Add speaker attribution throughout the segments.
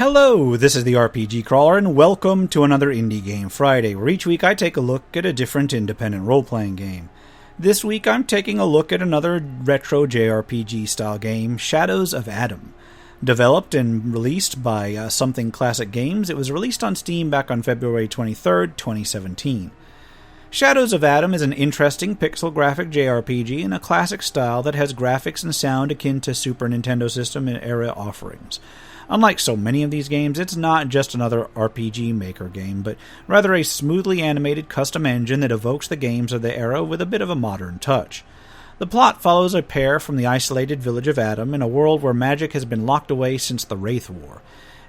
Speaker 1: Hello, this is the RPG Crawler, and welcome to another Indie Game Friday, where each week I take a look at a different independent role-playing game. This week I'm taking a look at another retro JRPG-style game, Shadows of Adam. Developed and released by Something Classic Games, it was released on Steam back on February 23rd, 2017. Shadows of Adam is an interesting pixel-graphic JRPG in a classic style that has graphics and sound akin to Super Nintendo System and era offerings. Unlike so many of these games, it's not just another RPG Maker game, but rather a smoothly animated custom engine that evokes the games of the era with a bit of a modern touch. The plot follows a pair from the isolated village of Adam in a world where magic has been locked away since the Wraith War.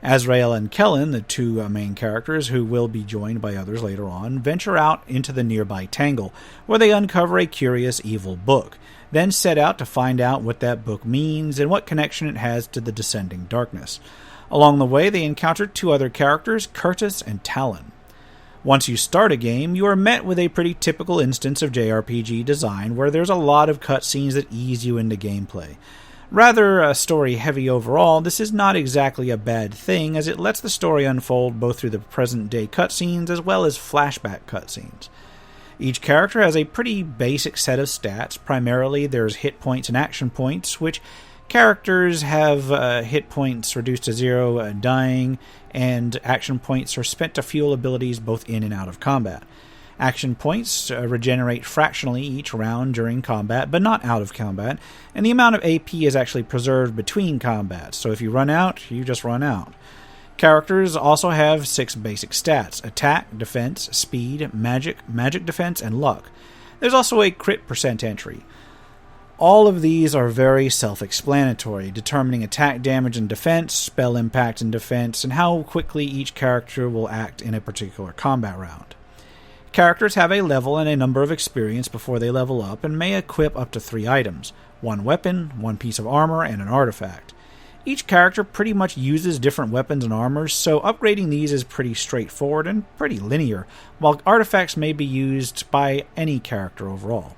Speaker 1: Azrael and Kellen, the two main characters who will be joined by others later on, venture out into the nearby Tangle, where they uncover a curious evil book, then set out to find out what that book means and what connection it has to the descending darkness. Along the way, they encounter two other characters, Curtis and Talon. Once you start a game, you are met with a pretty typical instance of JRPG design where there's a lot of cutscenes that ease you into gameplay. Rather story-heavy overall, this is not exactly a bad thing, as it lets the story unfold both through the present-day cutscenes as well as flashback cutscenes. Each character has a pretty basic set of stats. Primarily, there's hit points and action points, which characters have hit points reduced to 0, dying, and action points are spent to fuel abilities both in and out of combat. Action points regenerate fractionally each round during combat, but not out of combat, and the amount of AP is actually preserved between combats, so if you run out, you just run out. Characters also have 6 basic stats: attack, defense, speed, magic defense, and luck. There's also a crit percent entry. All of these are very self-explanatory, determining attack damage and defense, spell impact and defense, and how quickly each character will act in a particular combat round. Characters have a level and a number of experience before they level up, and may equip up to 3 items: 1 weapon, 1 piece of armor, and an artifact. Each character pretty much uses different weapons and armors, so upgrading these is pretty straightforward and pretty linear, while artifacts may be used by any character overall.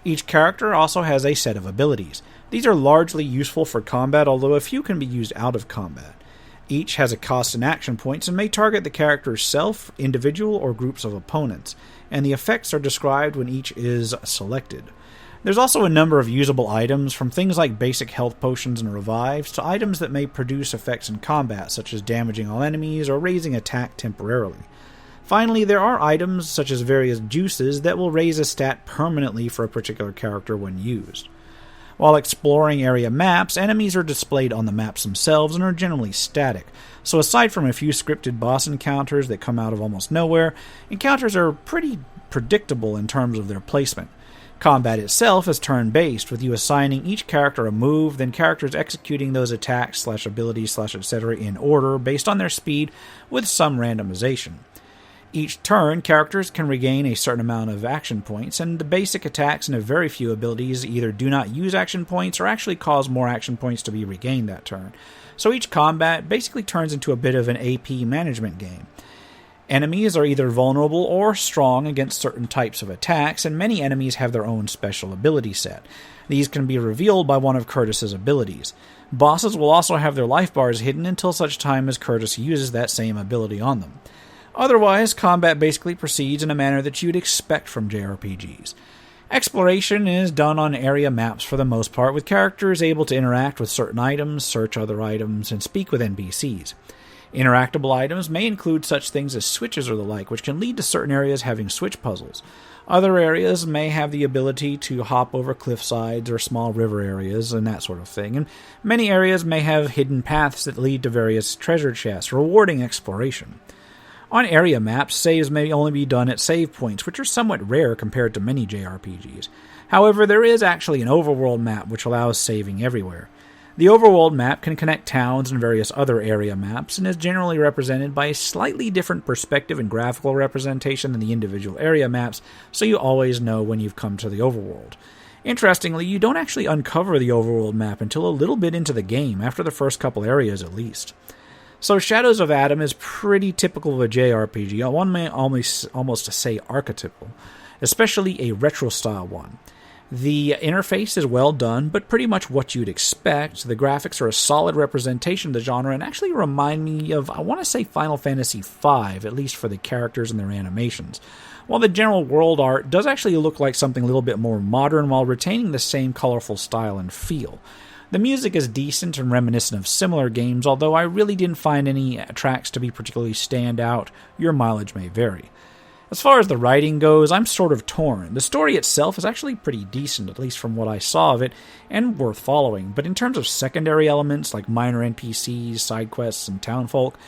Speaker 1: Each character also has a set of abilities. These are largely useful for combat, although a few can be used out of combat. Each has a cost in action points and may target the character's self, individual, or groups of opponents, and the effects are described when each is selected. There's also a number of usable items, from things like basic health potions and revives, to items that may produce effects in combat, such as damaging all enemies or raising attack temporarily. Finally, there are items, such as various juices, that will raise a stat permanently for a particular character when used. While exploring area maps, enemies are displayed on the maps themselves and are generally static, so aside from a few scripted boss encounters that come out of almost nowhere, encounters are pretty predictable in terms of their placement. Combat itself is turn-based, with you assigning each character a move, then characters executing those attacks / abilities / etc. in order based on their speed, with some randomization. Each turn, characters can regain a certain amount of action points, and the basic attacks and a very few abilities either do not use action points or actually cause more action points to be regained that turn. So each combat basically turns into a bit of an AP management game. Enemies are either vulnerable or strong against certain types of attacks, and many enemies have their own special ability set. These can be revealed by one of Curtis's abilities. Bosses will also have their life bars hidden until such time as Curtis uses that same ability on them. Otherwise, combat basically proceeds in a manner that you'd expect from JRPGs. Exploration is done on area maps for the most part, with characters able to interact with certain items, search other items, and speak with NPCs. Interactable items may include such things as switches or the like, which can lead to certain areas having switch puzzles. Other areas may have the ability to hop over cliff sides or small river areas and that sort of thing, and many areas may have hidden paths that lead to various treasure chests, rewarding exploration. On area maps, saves may only be done at save points, which are somewhat rare compared to many JRPGs. However, there is actually an overworld map which allows saving everywhere. The overworld map can connect towns and various other area maps, and is generally represented by a slightly different perspective and graphical representation than the individual area maps, so you always know when you've come to the overworld. Interestingly, you don't actually uncover the overworld map until a little bit into the game, after the first couple areas at least. So Shadows of Adam is pretty typical of a JRPG, one may almost say archetypal, especially a retro-style one. The interface is well done, but pretty much what you'd expect. The graphics are a solid representation of the genre and actually remind me of, I want to say, Final Fantasy V, at least for the characters and their animations. While the general world art does actually look like something a little bit more modern while retaining the same colorful style and feel. The music is decent and reminiscent of similar games, although I really didn't find any tracks to be particularly stand out. Your mileage may vary. As far as the writing goes, I'm sort of torn. The story itself is actually pretty decent, at least from what I saw of it, and worth following, but in terms of secondary elements like minor NPCs, side quests, and townfolk,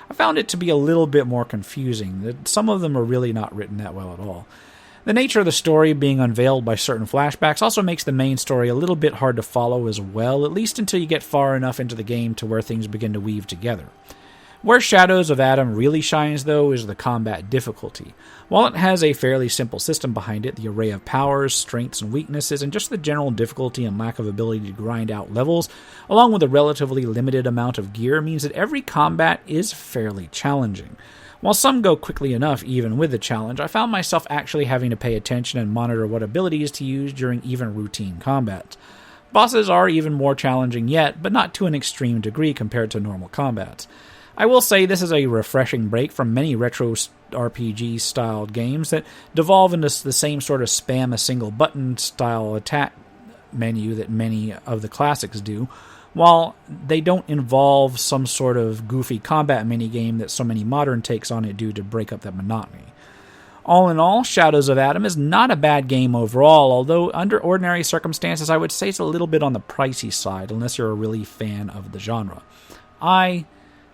Speaker 1: I found it to be a little bit more confusing. Some of them are really not written that well at all. The nature of the story being unveiled by certain flashbacks also makes the main story a little bit hard to follow as well, at least until you get far enough into the game to where things begin to weave together. Where Shadows of Adam really shines, though, is the combat difficulty. While it has a fairly simple system behind it, the array of powers, strengths, and weaknesses, and just the general difficulty and lack of ability to grind out levels, along with a relatively limited amount of gear, means that every combat is fairly challenging. While some go quickly enough even with the challenge, I found myself actually having to pay attention and monitor what abilities to use during even routine combats. Bosses are even more challenging yet, but not to an extreme degree compared to normal combats. I will say this is a refreshing break from many retro RPG-styled games that devolve into the same sort of spam a single button style attack menu that many of the classics do, while they don't involve some sort of goofy combat minigame that so many modern takes on it do to break up that monotony. All in all, Shadows of Adam is not a bad game overall, although under ordinary circumstances I would say it's a little bit on the pricey side, unless you're a really fan of the genre. I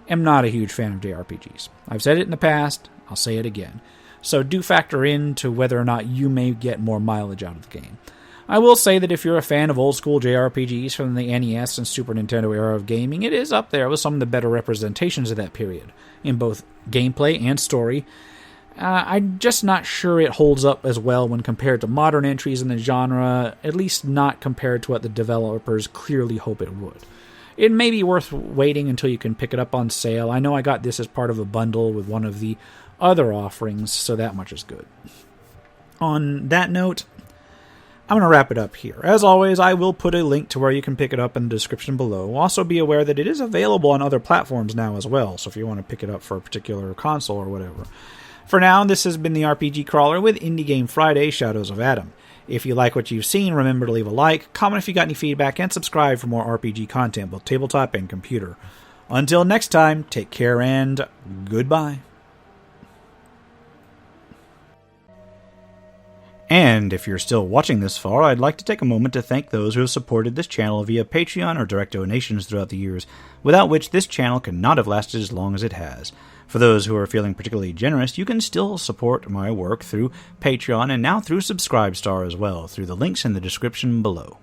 Speaker 1: am not a huge fan of JRPGs. I've said it in the past, I'll say it again. So do factor into whether or not you may get more mileage out of the game. I will say that if you're a fan of old school JRPGs from the NES and Super Nintendo era of gaming, it is up there with some of the better representations of that period, in both gameplay and story. I'm just not sure it holds up as well when compared to modern entries in the genre, at least not compared to what the developers clearly hope it would. It may be worth waiting until you can pick it up on sale. I know I got this as part of a bundle with one of the other offerings, so that much is good. On that note, I'm going to wrap it up here. As always, I will put a link to where you can pick it up in the description below. Also be aware that it is available on other platforms now as well, so if you want to pick it up for a particular console or whatever. For now, this has been the RPG Crawler with Indie Game Friday, Shadows of Adam. If you like what you've seen, remember to leave a like, comment if you got any feedback, and subscribe for more RPG content, both tabletop and computer. Until next time, take care and goodbye. And if you're still watching this far, I'd like to take a moment to thank those who have supported this channel via Patreon or direct donations throughout the years, without which this channel could not have lasted as long as it has. For those who are feeling particularly generous, you can still support my work through Patreon and now through Subscribestar as well, through the links in the description below.